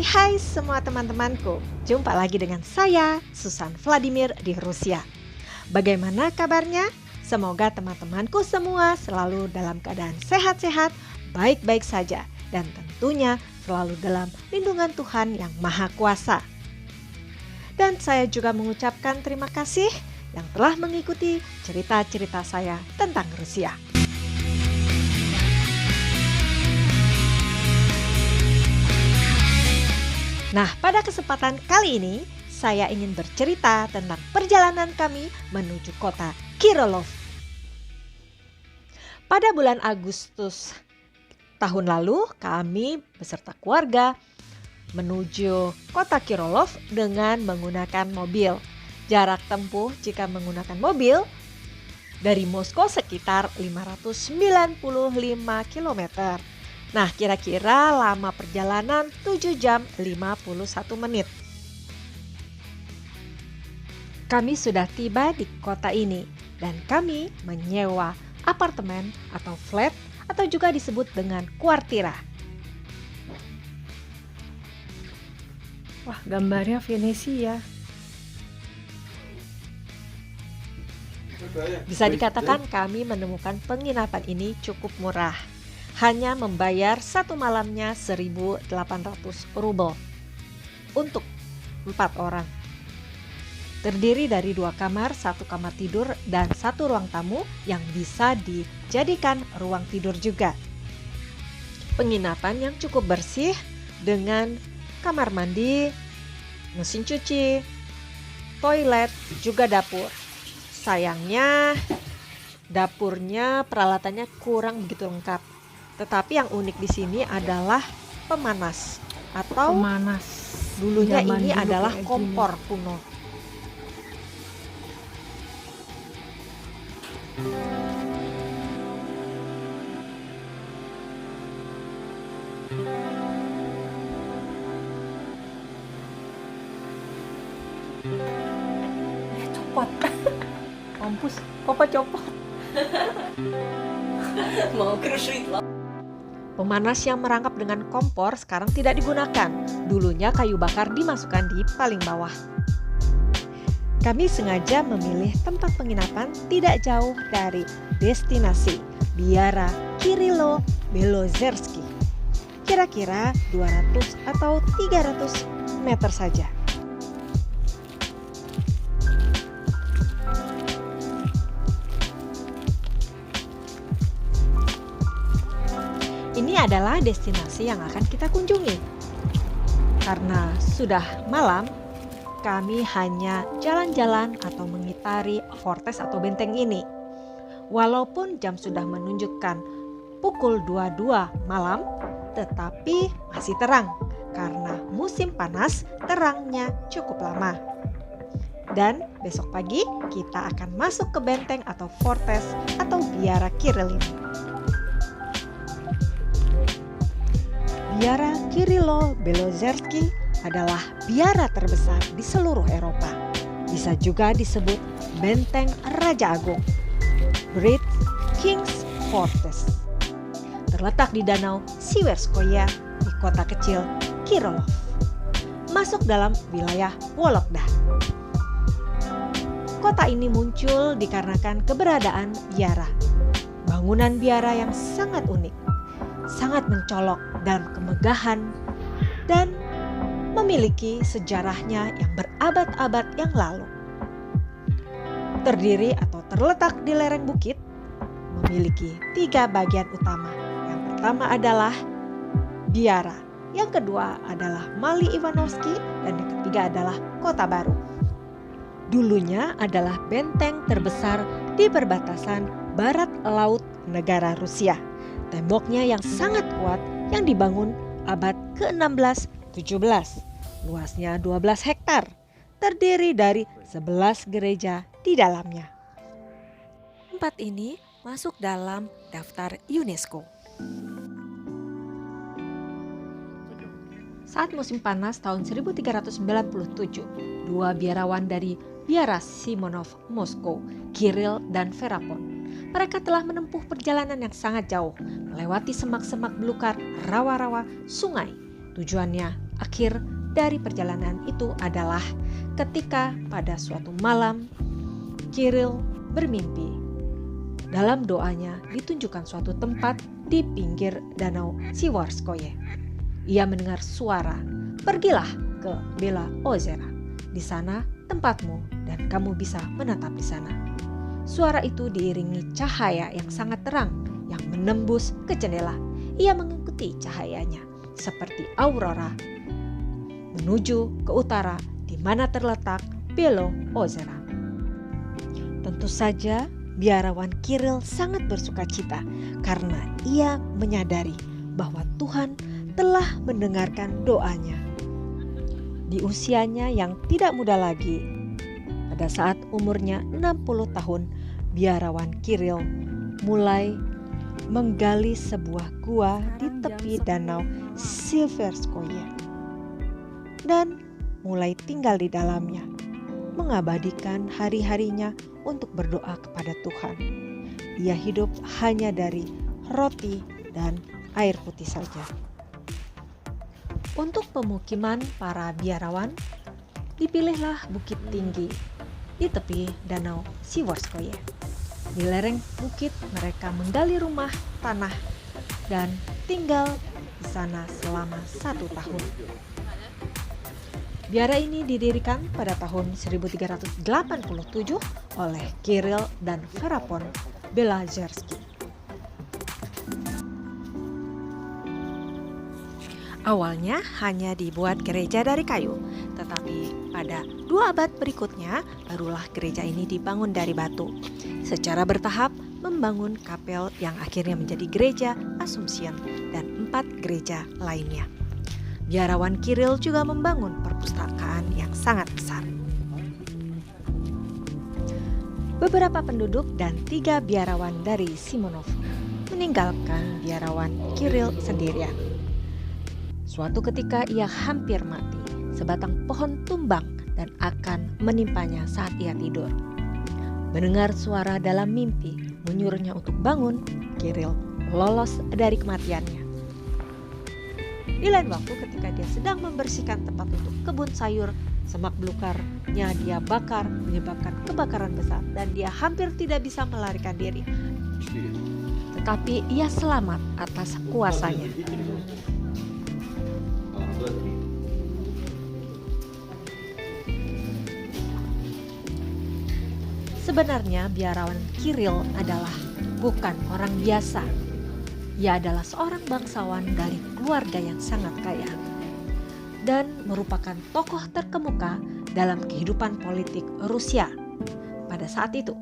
Hai semua teman-temanku, jumpa lagi dengan saya, Susan Vladimir di Rusia. Bagaimana kabarnya? Semoga teman-temanku semua selalu dalam keadaan sehat-sehat, baik-baik saja, dan tentunya selalu dalam lindungan Tuhan yang Maha Kuasa. Dan saya juga mengucapkan terima kasih yang telah mengikuti cerita-cerita saya tentang Rusia. Nah, pada kesempatan kali ini, saya ingin bercerita tentang perjalanan kami menuju kota Kirilov. Pada bulan Agustus tahun lalu, kami beserta keluarga menuju kota Kirilov dengan menggunakan mobil. Jarak tempuh jika menggunakan mobil dari Moskow sekitar 595 km. Nah, kira-kira lama perjalanan 7 jam 51 menit. Kami sudah tiba di kota ini dan kami menyewa apartemen atau flat atau juga disebut dengan kuartira. Wah, gambarnya Venesia. Bisa dikatakan kami menemukan penginapan ini cukup murah. Hanya membayar satu malamnya 1.800 rubel untuk 4 orang. Terdiri dari 2 kamar, 1 kamar tidur, dan 1 ruang tamu yang bisa dijadikan ruang tidur juga. Penginapan yang cukup bersih dengan kamar mandi, mesin cuci, toilet, juga dapur. Sayangnya dapurnya peralatannya kurang begitu lengkap. Tetapi yang unik di sini adalah pemanas atau dulunya ini adalah kompor kuno. Copot. Mampus, papa copot. Mau kerusuit lah. Pemanas yang merangkap dengan kompor sekarang tidak digunakan. Dulunya kayu bakar dimasukkan di paling bawah. Kami sengaja memilih tempat penginapan tidak jauh dari destinasi Biara Kirilo Belozerski. Kira-kira 200 atau 300 meter saja. Ini adalah destinasi yang akan kita kunjungi. Karena sudah malam, kami hanya jalan-jalan atau mengitari fortes atau benteng ini. Walaupun jam sudah menunjukkan pukul 22 malam, tetapi masih terang. Karena musim panas, terangnya cukup lama. Dan besok pagi kita akan masuk ke benteng atau fortes atau Biara Kiril ini. Biara Kirilo Belozerski adalah biara terbesar di seluruh Eropa. Bisa juga disebut Benteng Raja Agung, Great King's Fortress. Terletak di Danau Siverskoye di kota kecil Kirilov. Masuk dalam wilayah Vologda. Kota ini muncul dikarenakan keberadaan biara. Bangunan biara yang sangat unik, sangat mencolok dalam kemegahan dan memiliki sejarahnya yang berabad-abad yang lalu. Terdiri atau terletak di lereng bukit, memiliki 3 bagian utama. Yang pertama adalah biara, yang kedua adalah Mali Ivanovsky, dan yang ketiga adalah Kota Baru. Dulunya adalah benteng terbesar di perbatasan barat laut negara Rusia. Temboknya yang sangat kuat yang dibangun abad ke-16-17. Luasnya 12 hektar, terdiri dari 11 gereja di dalamnya. Tempat ini masuk dalam daftar UNESCO. Saat musim panas tahun 1397, 2 biarawan dari Biara Simonov Moskow, Kiril dan Verapon, mereka telah menempuh perjalanan yang sangat jauh, melewati semak-semak belukar, rawa-rawa, sungai. Tujuannya akhir dari perjalanan itu adalah ketika pada suatu malam Kiril bermimpi. Dalam doanya ditunjukkan suatu tempat di pinggir danau Siwarskoye. Ia mendengar suara, "Pergilah ke Bela Ozera. Di sana tempatmu dan kamu bisa menetap di sana." Suara itu diiringi cahaya yang sangat terang yang menembus ke jendela. Ia mengikuti cahayanya seperti aurora menuju ke utara di mana terletak Belo Ozera. Tentu saja biarawan Kiril sangat bersuka cita karena ia menyadari bahwa Tuhan telah mendengarkan doanya. Di usianya yang tidak muda lagi, pada saat umurnya 60 tahun, biarawan Kiril mulai menggali sebuah gua di tepi danau Siverskoye dan mulai tinggal di dalamnya, mengabadikan hari-harinya untuk berdoa kepada Tuhan. Ia hidup hanya dari roti dan air putih saja. Untuk pemukiman para biarawan, dipilihlah bukit tinggi di tepi danau Siverskoye. Di lereng bukit mereka menggali rumah tanah dan tinggal di sana selama 1 tahun. Biara ini didirikan pada tahun 1387 oleh Kiril dan Verapon Belazerski. Awalnya hanya dibuat gereja dari kayu, tetapi pada 2 abad berikutnya barulah gereja ini dibangun dari batu. Secara bertahap membangun kapel yang akhirnya menjadi gereja Assumption dan 4 gereja lainnya. Biarawan Kiril juga membangun perpustakaan yang sangat besar. Beberapa penduduk dan 3 biarawan dari Simonov meninggalkan biarawan Kiril sendirian. Suatu ketika ia hampir mati, sebatang pohon tumbang dan akan menimpanya saat ia tidur. Mendengar suara dalam mimpi menyuruhnya untuk bangun, Kiril lolos dari kematiannya. Di lain waktu ketika dia sedang membersihkan tempat untuk kebun sayur, semak belukarnya dia bakar menyebabkan kebakaran besar dan dia hampir tidak bisa melarikan diri. Tetapi ia selamat atas kuasanya. Sebenarnya biarawan Kiril adalah bukan orang biasa. Ia adalah seorang bangsawan dari keluarga yang sangat kaya dan merupakan tokoh terkemuka dalam kehidupan politik Rusia pada saat itu.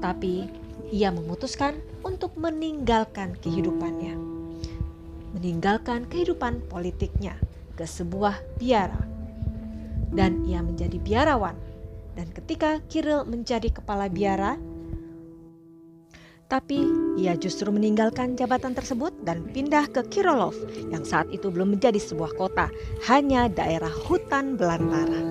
Tapi ia memutuskan untuk meninggalkan kehidupannya, meninggalkan kehidupan politiknya ke sebuah biara, dan ia menjadi biarawan. Dan ketika Kiril menjadi kepala biara, tapi ia justru meninggalkan jabatan tersebut dan pindah ke Kirilov yang saat itu belum menjadi sebuah kota, hanya daerah hutan belantara.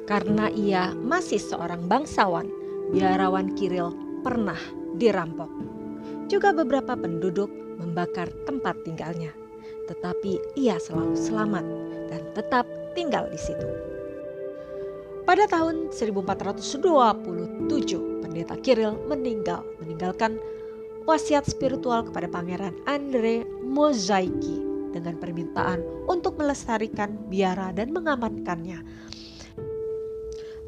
Karena ia masih seorang bangsawan, biarawan Kiril pernah dirampok. Juga beberapa penduduk membakar tempat tinggalnya. Tetapi ia selalu selamat dan tetap tinggal di situ. Pada tahun 1427, pendeta Kiril meninggalkan wasiat spiritual kepada Pangeran Andrei Mozaiki dengan permintaan untuk melestarikan biara dan mengamankannya.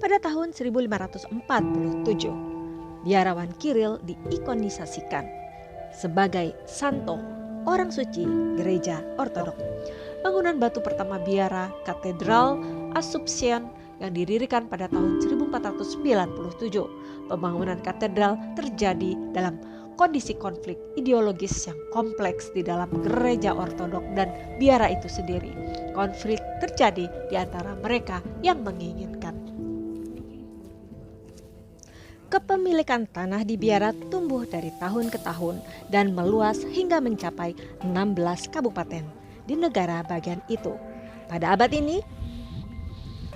Pada tahun 1547, biarawan Kiril diikonisasikan sebagai santo, orang suci gereja ortodok. Bangunan batu pertama biara Katedral Assumption yang didirikan pada tahun 1497. Pembangunan katedral terjadi dalam kondisi konflik ideologis yang kompleks di dalam gereja ortodok dan biara itu sendiri. Konflik terjadi di antara mereka yang menginginkan. Kepemilikan tanah di biara tumbuh dari tahun ke tahun dan meluas hingga mencapai 16 kabupaten di negara bagian itu. Pada abad ini,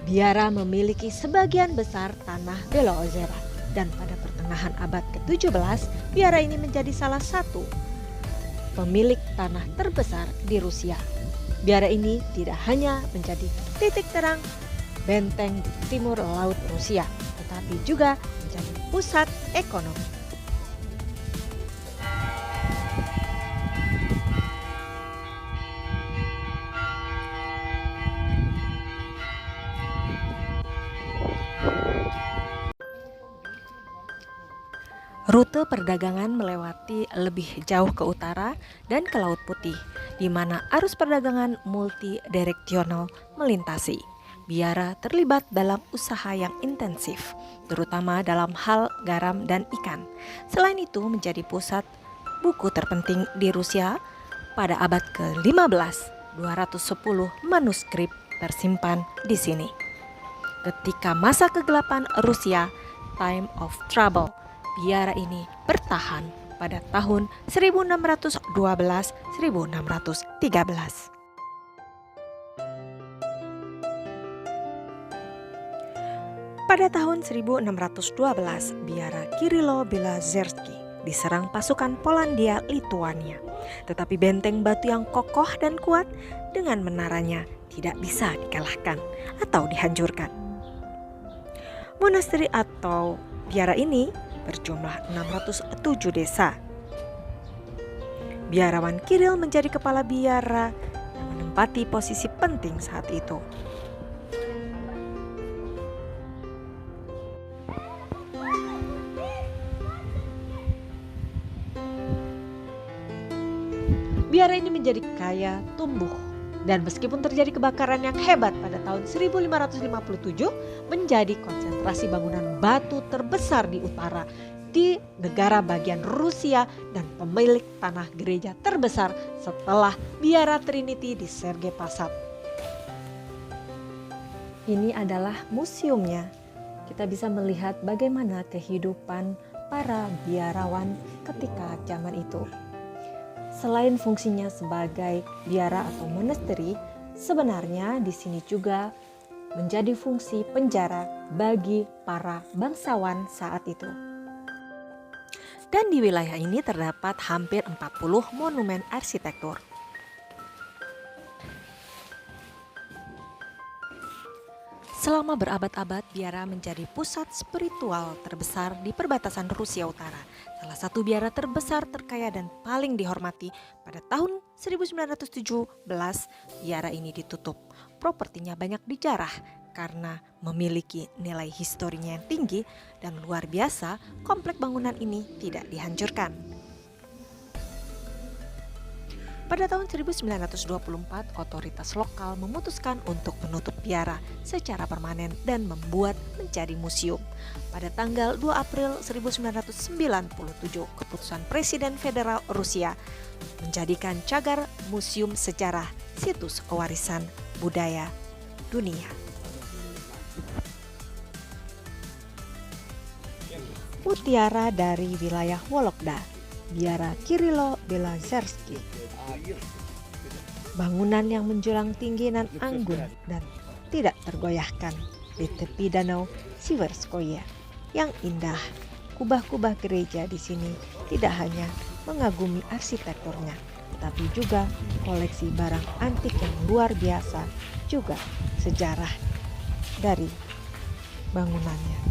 biara memiliki sebagian besar tanah Belo Ozera dan pada pertengahan abad ke-17, biara ini menjadi salah satu pemilik tanah terbesar di Rusia. Biara ini tidak hanya menjadi titik terang benteng di timur laut Rusia, tetapi juga menjadi pusat ekonomi. Rute perdagangan melewati lebih jauh ke utara dan ke Laut Putih, di mana arus perdagangan multidireksional melintasi. Biara terlibat dalam usaha yang intensif, terutama dalam hal garam dan ikan. Selain itu menjadi pusat buku terpenting di Rusia pada abad ke-15. 210 manuskrip tersimpan di sini. Ketika masa kegelapan Rusia, Time of Trouble, biara ini bertahan pada tahun 1612-1613. Pada tahun 1612, biara Kirilo Belozerski diserang pasukan Polandia Lituania. Tetapi benteng batu yang kokoh dan kuat dengan menaranya tidak bisa dikalahkan atau dihancurkan. Monasteri atau biara ini berjumlah 607 desa. Biarawan Kiril menjadi kepala biara yang menempati posisi penting saat itu. Biara ini menjadi kaya tumbuh, dan meskipun terjadi kebakaran yang hebat pada tahun 1557, menjadi konsentrasi bangunan batu terbesar di utara di negara bagian Rusia dan pemilik tanah gereja terbesar setelah biara Trinity di Sergei Posad. Ini adalah museumnya. Kita bisa melihat bagaimana kehidupan para biarawan ketika zaman itu. Selain fungsinya sebagai biara atau monasteri, sebenarnya di sini juga menjadi fungsi penjara bagi para bangsawan saat itu. Dan di wilayah ini terdapat hampir 40 monumen arsitektur. Selama berabad-abad, biara menjadi pusat spiritual terbesar di perbatasan Rusia Utara. Salah satu biara terbesar, terkaya dan paling dihormati. Pada tahun 1917, biara ini ditutup. Propertinya banyak dijarah karena memiliki nilai historinya yang tinggi dan luar biasa. Komplek bangunan ini tidak dihancurkan. Pada tahun 1924, otoritas lokal memutuskan untuk menutup biara secara permanen dan membuat menjadi museum. Pada tanggal 2 April 1997, keputusan Presiden Federal Rusia menjadikan cagar Museum Sejarah Situs Warisan Budaya Dunia. Mutiara dari wilayah Vologda, biara Kirilo Belozerski. Bangunan yang menjulang tinggi dan anggun dan tidak tergoyahkan di tepi danau Siverskoye yang indah. Kubah-kubah gereja di sini tidak hanya mengagumi arsitekturnya, tetapi juga koleksi barang antik yang luar biasa, juga sejarah dari bangunannya.